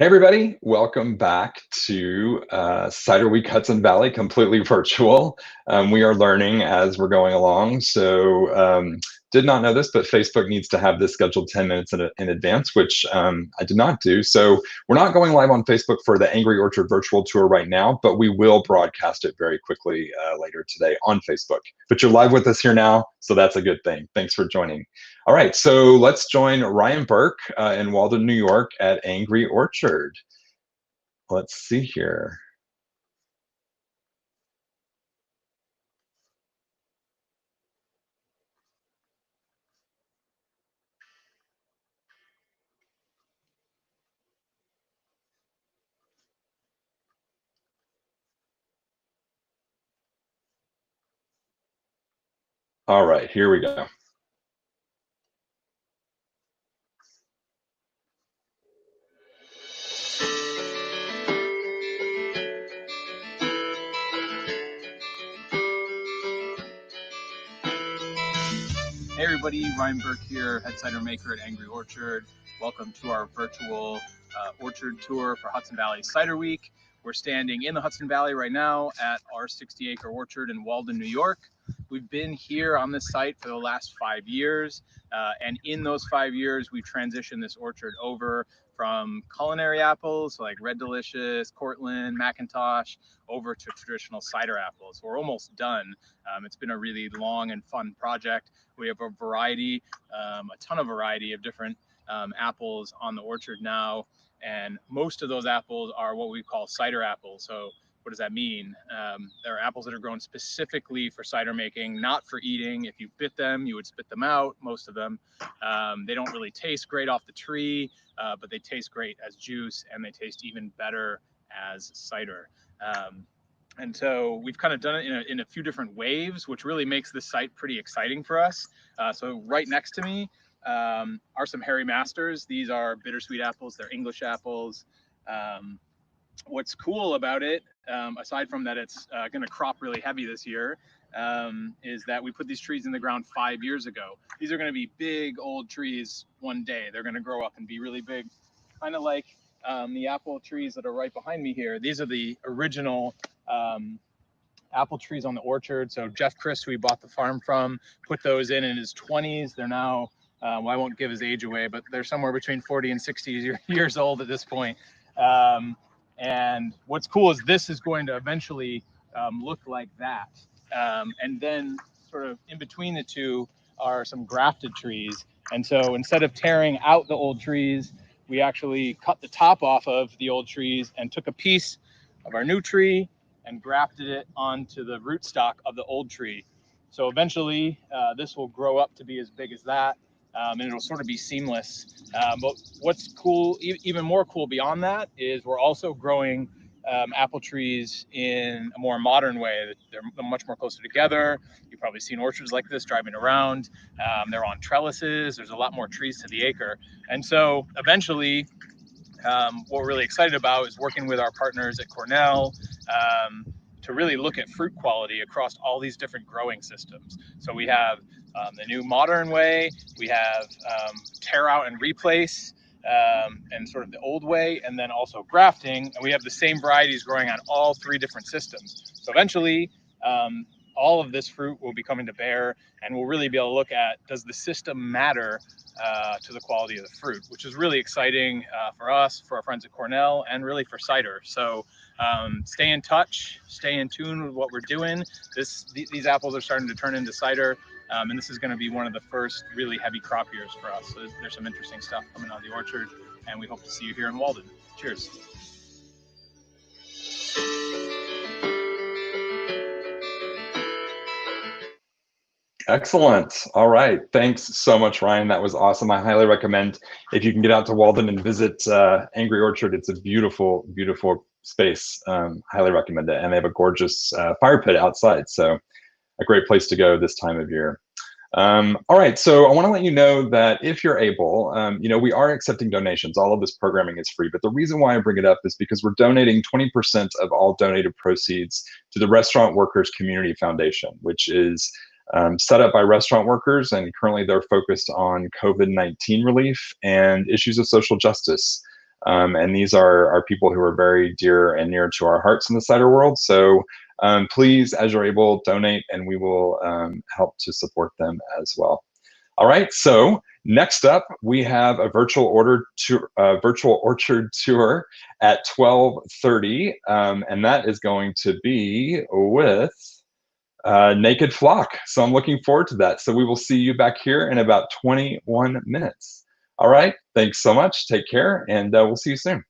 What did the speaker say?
Hey everybody, welcome back to Cider Week Hudson Valley, completely virtual. We are learning as we're going along. So did not know this, but Facebook needs to have this scheduled 10 minutes in advance, which I did not do. So we're not going live on Facebook for the Angry Orchard virtual tour right now, but we will broadcast it very quickly later today on Facebook. But you're live with us here now, so that's a good thing. Thanks for joining. All right, so let's join Ryan Burk in Walden, New York at Angry Orchard. Let's see here. All right, here we go. Hey everybody, Ryan Burk here, head cider maker at Angry Orchard. Welcome to our virtual orchard tour for Hudson Valley Cider Week. We're standing in the Hudson Valley right now at our 60-acre orchard in Walden, New York. We've been here on this site for the last 5 years, and in those 5 years, we've transitioned this orchard over from culinary apples like Red Delicious, Cortland, Macintosh, over to traditional cider apples. We're almost done. It's been a really long and fun project. We have a variety, a ton of variety of different apples on the orchard now. And most of those apples are what we call cider apples. So what does that mean? There are apples that are grown specifically for cider making, not for eating. If you bit them, you would spit them out, most of them. They don't really taste great off the tree, but they taste great as juice, and they taste even better as cider. And so we've kind of done it in a few different waves, which really makes this site pretty exciting for us. So right next to me are some Hairy Masters. These are bittersweet apples. They're English apples. What's cool about it, aside from that it's going to crop really heavy this year, is that we put these trees in the ground 5 years ago. These are going to be big old trees one day. They're going to grow up and be really big, kind of like the apple trees that are right behind me here. These are the original apple trees on the orchard. So Jeff Chris, who we bought the farm from, put those in his 20s. They're now, well, I won't give his age away, but they're somewhere between 40 and 60 years old at this point. And what's cool is this is going to eventually look like that. And then sort of in between the two are some grafted trees. And so instead of tearing out the old trees, we actually cut the top off of the old trees and took a piece of our new tree and grafted it onto the rootstock of the old tree. So eventually this will grow up to be as big as that, and it'll sort of be seamless. But what's cool, even more cool beyond that, is we're also growing apple trees in a more modern way. They're much more closer together. You've probably seen orchards like this driving around. They're on trellises. There's a lot more trees to the acre. And so eventually, what we're really excited about is working with our partners at Cornell to really look at fruit quality across all these different growing systems. So we have the new modern way, we have tear out and replace, and sort of the old way, and then also grafting. And we have the same varieties growing on all three different systems. So eventually, all of this fruit will be coming to bear, and we'll really be able to look at, does the system matter to the quality of the fruit, which is really exciting for us, for our friends at Cornell, and really for cider. So stay in touch, stay in tune with what we're doing. These apples are starting to turn into cider, and this is going to be one of the first really heavy crop years for us. So there's some interesting stuff coming out of the orchard, and we hope to see you here in Walden. Cheers. Excellent. All right. Thanks so much, Ryan. That was awesome. I highly recommend if you can get out to Walden and visit Angry Orchard. It's a beautiful, beautiful space. Highly recommend it. And they have a gorgeous fire pit outside. So a great place to go this time of year. All right, so I want to let you know that if you're able, we are accepting donations. All of this programming is free, but the reason why I bring it up is because we're donating 20% of all donated proceeds to the Restaurant Workers Community Foundation, which is set up by restaurant workers, and currently they're focused on COVID-19 relief and issues of social justice. And these are people who are very dear and near to our hearts in the cider world. So please, as you're able, donate, and we will help to support them as well. All right, so next up, we have a virtual orchard tour at 12:30, and that is going to be with Naked Flock. So I'm looking forward to that. So we will see you back here in about 21 minutes. All right, thanks so much. Take care, and we'll see you soon.